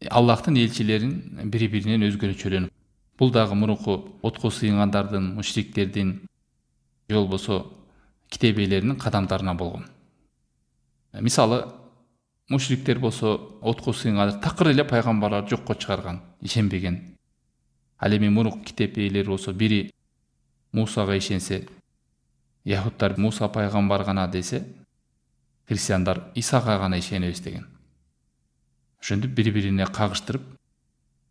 Аллахтын элчилерин бири-биринен өзгөчөлөнүп, бул дагы мурунку отко сыйынгандардын, мушриктердин же болбосо китебелеринин кадамдарынан болгон. Мисалы, мушриктер болсо отко сыйынгандар такыр эле пайгамбарларды жокко чыгарган, ишенбеген. Ал эми мурунку китеп ээлери болсо бири Мусага ишенсе, яһуттар Муса пайгамбар гана десе, христиандар Исага гана ишенебиз деген. Ошентип бири-бирине кагыштырып,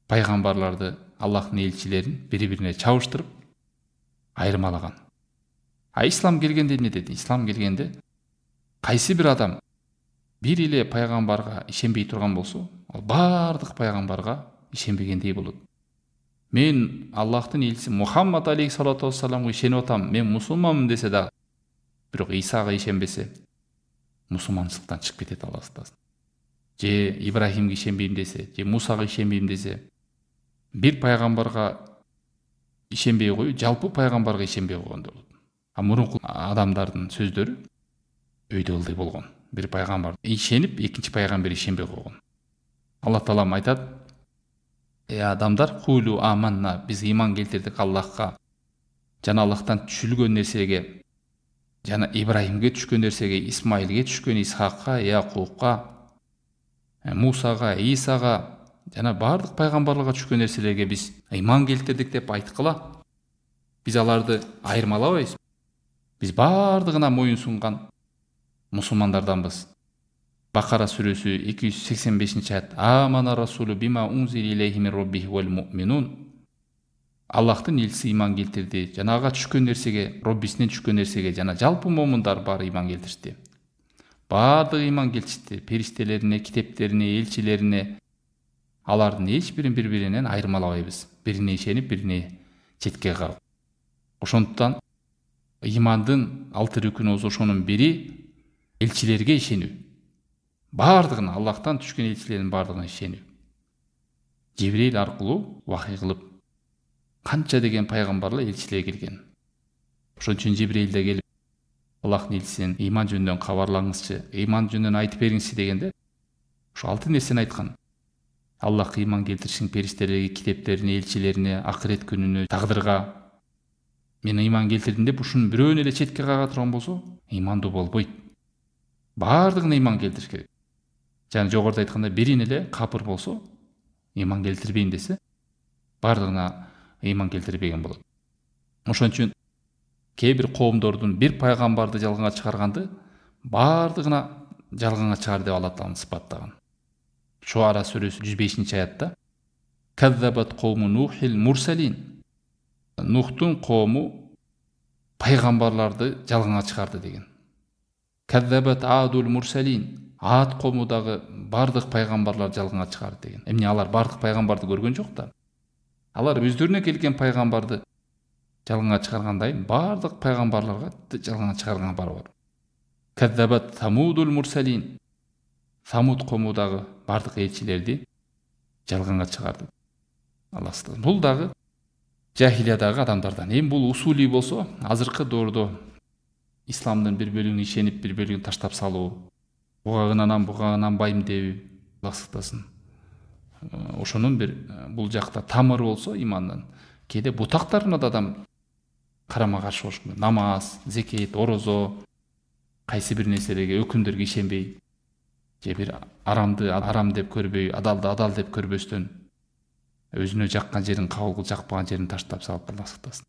пайгамбарларды, Аллахтын элчилерин бири-бирине чабыштырып айырмалаган. Ислам келгенде эмне деди? Ислам келгенде кайсы бир адам бир эле пайгамбарга ишенбей турган болсо, ал бардык пайгамбарга ишенбегендей болот. Мен Аллахтын элчиси Мухаммад алейхиссалату вассаламга ишенип атам, мен мусулманмын десе да, бирок Исага ишенбесе, мусулманчылыктан чыгып кетет, Алла сактасын. Же Ибрахимге ишенбейм десе, же Мусага ишенбейм десе, бир пайгамбарга ишенбей коюп, жалпы пайгамбарга ишенбей койгондой болот. Мурунку адамдардын сөздөрү өйдө ылдый болгон. Бир пайгамбар ишенип, экинчи пайгамбар ишенбей койгон. Алла Таалам айтат: адамдар, кулу аманна, биз иман келтирдик Аллахка, жана Аллахтан түшүлгөн нерсеге, жана Ибрахимге түшкөн нерсеге, Исмаилге түшкөн, Исхакка, Якубка, Мусага, Исага, жана бардык пайгамбарларга түшкөн нерселерге биз иман келтирдик деп айткыла. Биз аларды айырмалабайбыз. Биз бардыгына моюн сунган мусулмандарданбыз. Бакара сүрөсү 285-аят. Амана расулу бима унзили илейхи мин роббихи вал муъминун. Аллахтын элчиси иман келтирди, жана ага түшкөн нерсеге, Роббисинен түшкөн нерсеге, жана жалпы момундар баары иман келтиришти. Бардыгы иман келтиришти, периштелерине, китептерине, элчилерине. Алардын эч бирин бири-биринен айырмалабайбыз. Бирине ишенип, бирине четке калып. Ошондуктан имандын 6 рүкүнү ошонун бири элчилерге ишенүү. Бардыгына, Аллахтан түшкөн элчилердин бардыгына ишенүү. Жибрил аркылуу вахый кылып канча деген пайгамбарлар элчилер келген. Ошон үчүн Жибрил да келип Аллахтын элчисинен иман жөнүндөн кабарлаңызчы, иман жөнүндөн айтып бериңизчи дегенде, ошо 6 нерсени айткан. Аллахка иман келтиришиң, периштелерге, китептерине, элчилерине, акырет күнүнө, тагдырга. Мен иман келтирдим деп ушунун бирөөнү эле четке кага турган болсо, имандуу болбойт. Бардыгына иман келтириш керек. Жана жогоруда айтканда, бирин эле капыр болсо, иман келтирбейм десе, бардыгына иман келтирбеген болот. Ошон үчүн кээ бир коомдордун бир пайгамбарды жалганга чыгарганды бардыгына жалганга чыгар деп Алла Таала сыпаттаган. Шуара сүрөсү 105-аятта Каззабат коому Нухил мурсалин. Нухтун коому пайгамбарларды жалганга чыгарды деген. Каззабат Адул мурсалин. Ад коомудагы бардык пайгамбарлар жалганга чыгарды деген. Эмне алар бардык пайгамбарды көргөн жок да. Алар өздөрүнө келген пайгамбарды жалганга чыгаргандай, бардык пайгамбарларга жалганга чыгарган бар. Каззабат Самудул мурсалин. Самуд коомудагы бардык элчилерди жалганга чыгарды. Алла сактасын. Бул дагы жахилиядагы адамдардан. Эми бул усули болсо, азыркы доордо исламдын бир бөлүгүн ишенип, бир бөлүгүн таштап салуу, буга байым дебүү, Алла сактасын. Ошонун бир бул жакта тамыры болсо имандын, кээде бутактарына да адам карама каршы болуш мүмкүн. Намаз, зекет, орозо, кайсы бир нерселерге, өкүмдөргө ишенбей, же бир арамды арам деп көрбөй, адалды адал деп көрбөстөн, өзүнө жаккан жерин кабыл кылып, жакпаган жерин таштап салып, Алла сактасын.